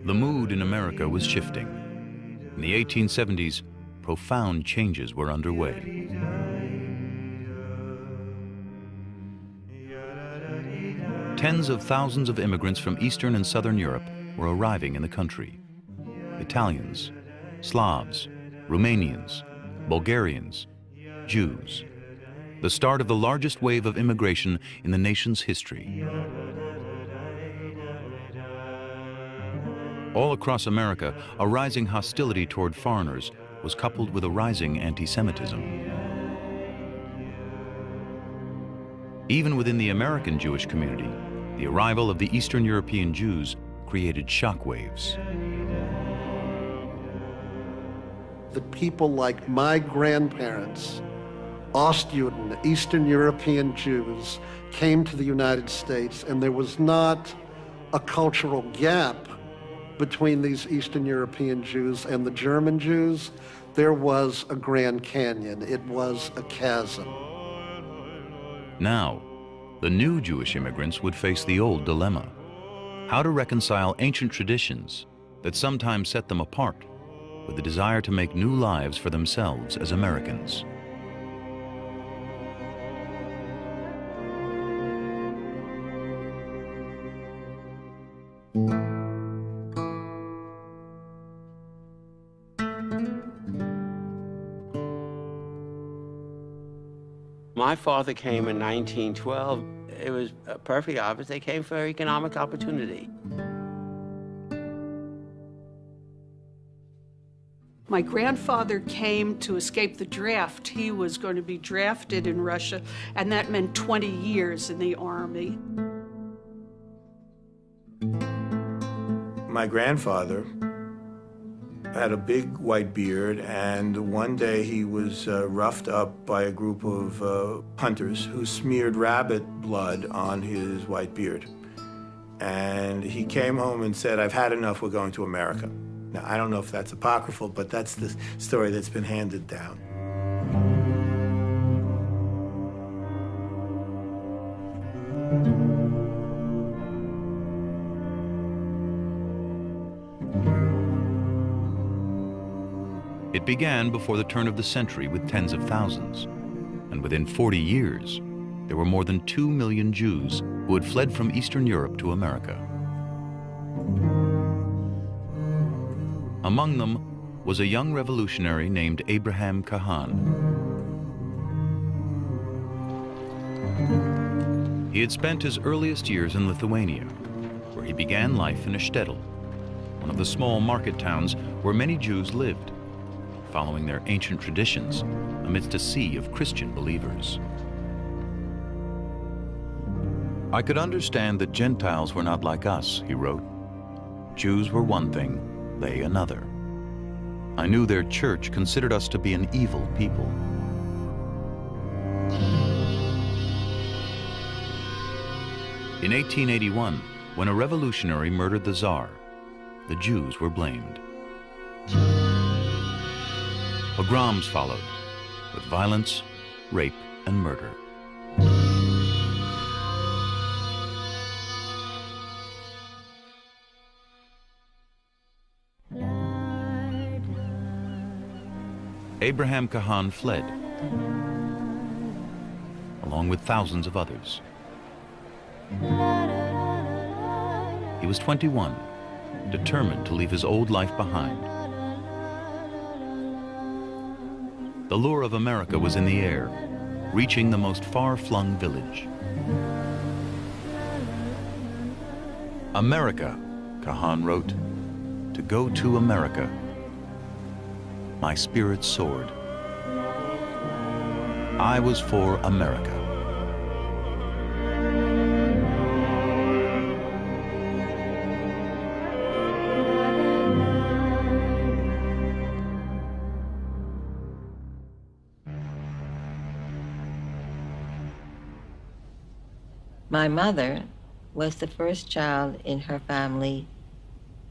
The mood in America was shifting. In the 1870s, profound changes were underway. Tens of thousands of immigrants from Eastern and Southern Europe were arriving in the country. Italians, Slavs, Romanians, Bulgarians, Jews. The start of the largest wave of immigration in the nation's history. All across America, a rising hostility toward foreigners was coupled with a rising anti-Semitism. Even within the American Jewish community, the arrival of the Eastern European Jews created shockwaves. The people like my grandparents, Ostjuden, Eastern European Jews, came to the United States, and there was not a cultural gap between these Eastern European Jews and the German Jews. There was a Grand Canyon. It was a chasm. Now, the new Jewish immigrants would face the old dilemma: how to reconcile ancient traditions that sometimes set them apart with the desire to make new lives for themselves as Americans. My father came in 1912. It was perfectly obvious they came for economic opportunity. My grandfather came to escape the draft. He was going to be drafted in Russia, and that meant 20 years in the army. My grandfather had a big white beard, and one day he was roughed up by a group of hunters who smeared rabbit blood on his white beard. And he came home and said, "I've had enough, we're going to America." Now, I don't know if that's apocryphal, but that's the story that's been handed down. It began before the turn of the century with tens of thousands, and within 40 years, there were more than 2 million Jews who had fled from Eastern Europe to America. Among them was a young revolutionary named Abraham Cahan. He had spent his earliest years in Lithuania, where he began life in a shtetl, one of the small market towns where many Jews lived, following their ancient traditions amidst a sea of Christian believers. "I could understand that Gentiles were not like us," he wrote. "Jews were one thing, they another. I knew their church considered us to be an evil people." In 1881, when a revolutionary murdered the Tsar, the Jews were blamed. Pogroms followed, with violence, rape, and murder. Abraham Cahan fled, along with thousands of others. He was 21, determined to leave his old life behind. The lure of America was in the air, reaching the most far-flung village. "America," Cahan wrote, "to go to America. My spirit soared. I was for America." My mother was the first child in her family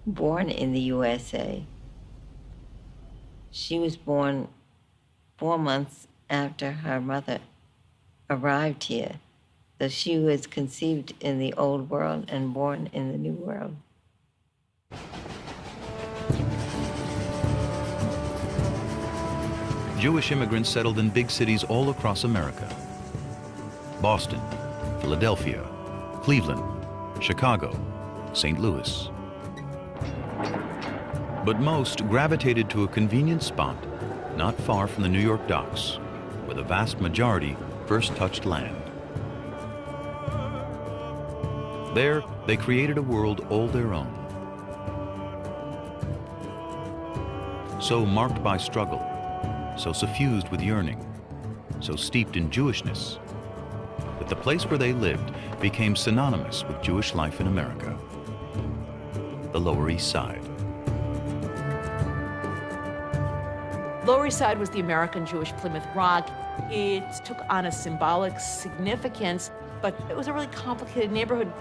born in the USA. She was born 4 months after her mother arrived here. So she was conceived in the old world and born in the new world. Jewish immigrants settled in big cities all across America: Boston, Philadelphia, Cleveland, Chicago, St. Louis. But most gravitated to a convenient spot not far from the New York docks, where the vast majority first touched land. There, they created a world all their own, so marked by struggle, so suffused with yearning, so steeped in Jewishness, that the place where they lived became synonymous with Jewish life in America: the Lower East Side. Lower East Side was the American Jewish Plymouth Rock. It took on a symbolic significance, but it was a really complicated neighborhood.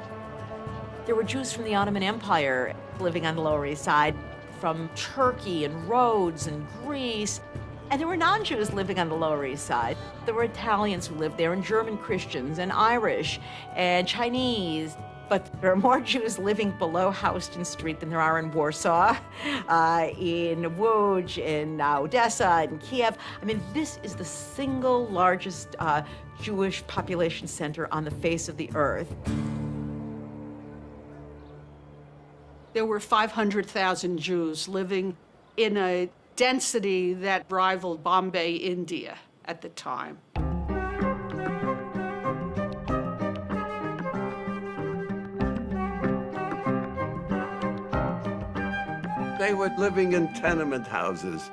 There were Jews from the Ottoman Empire living on the Lower East Side, from Turkey and Rhodes and Greece. And there were non-Jews living on the Lower East Side. There were Italians who lived there, and German Christians, and Irish, and Chinese. But there are more Jews living below Houston Street than there are in Warsaw, in Łódź, in Odessa, in Kiev. I mean, this is the single largest Jewish population center on the face of the earth. There were 500,000 Jews living in a density that rivaled Bombay, India at the time. They were living in tenement houses,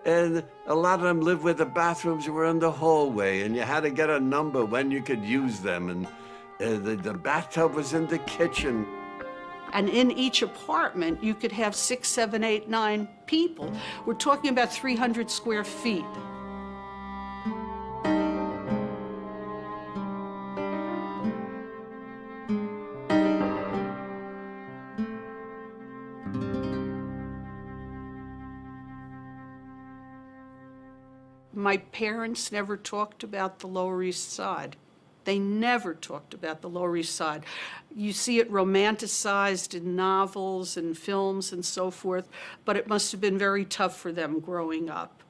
and a lot of them lived where the bathrooms were in the hallway, and you had to get a number when you could use them, and the bathtub was in the kitchen. And in each apartment, you could have 6, 7, 8, 9 people. We're talking about 300 square feet. My parents never talked about the Lower East Side. They never talked about the Lower East Side. You see it romanticized in novels and films and so forth, but it must have been very tough for them growing up.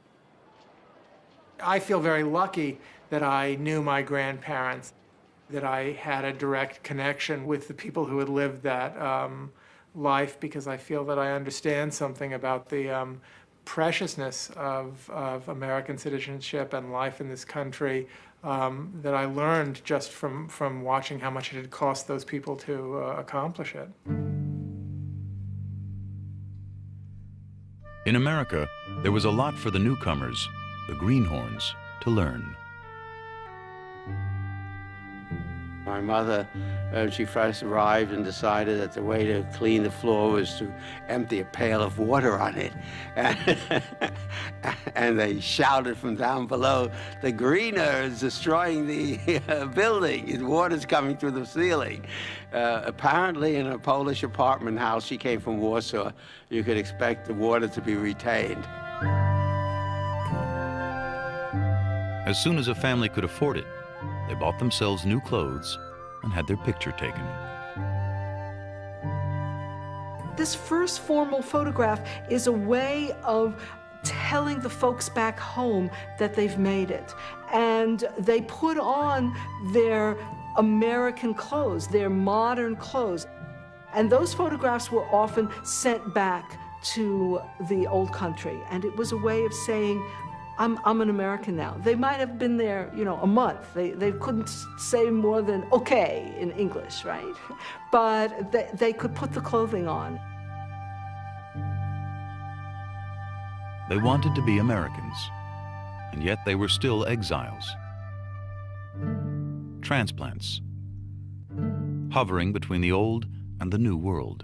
I feel very lucky that I knew my grandparents, that I had a direct connection with the people who had lived that life, because I feel that I understand something about the preciousness of American citizenship and life in this country, that I learned just from watching how much it had cost those people to accomplish it. In America, there was a lot for the newcomers, the greenhorns, to learn. My mother, when she first arrived and decided that the way to clean the floor was to empty a pail of water on it. And they shouted from down below, "The greener is destroying the building, and water's coming through the ceiling." Apparently in a Polish apartment house, she came from Warsaw, you could expect the water to be retained. As soon as a family could afford it, they bought themselves new clothes and had their picture taken. This first formal photograph is a way of telling the folks back home that they've made it. And they put on their American clothes, their modern clothes. And those photographs were often sent back to the old country. And it was a way of saying, I'm an American now. They might have been there, you know, a month. They couldn't say more than okay in English, right? But they could put the clothing on. They wanted to be Americans, and yet they were still exiles. Transplants, hovering between the old and the new world.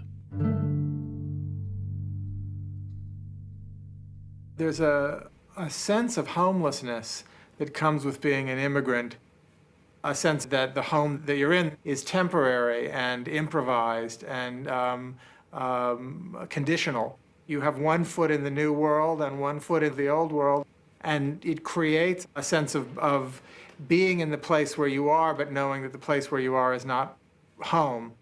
There's a sense of homelessness that comes with being an immigrant, a sense that the home that you're in is temporary and improvised and conditional. You have one foot in the new world and one foot in the old world, and it creates a sense of being in the place where you are, but knowing that the place where you are is not home.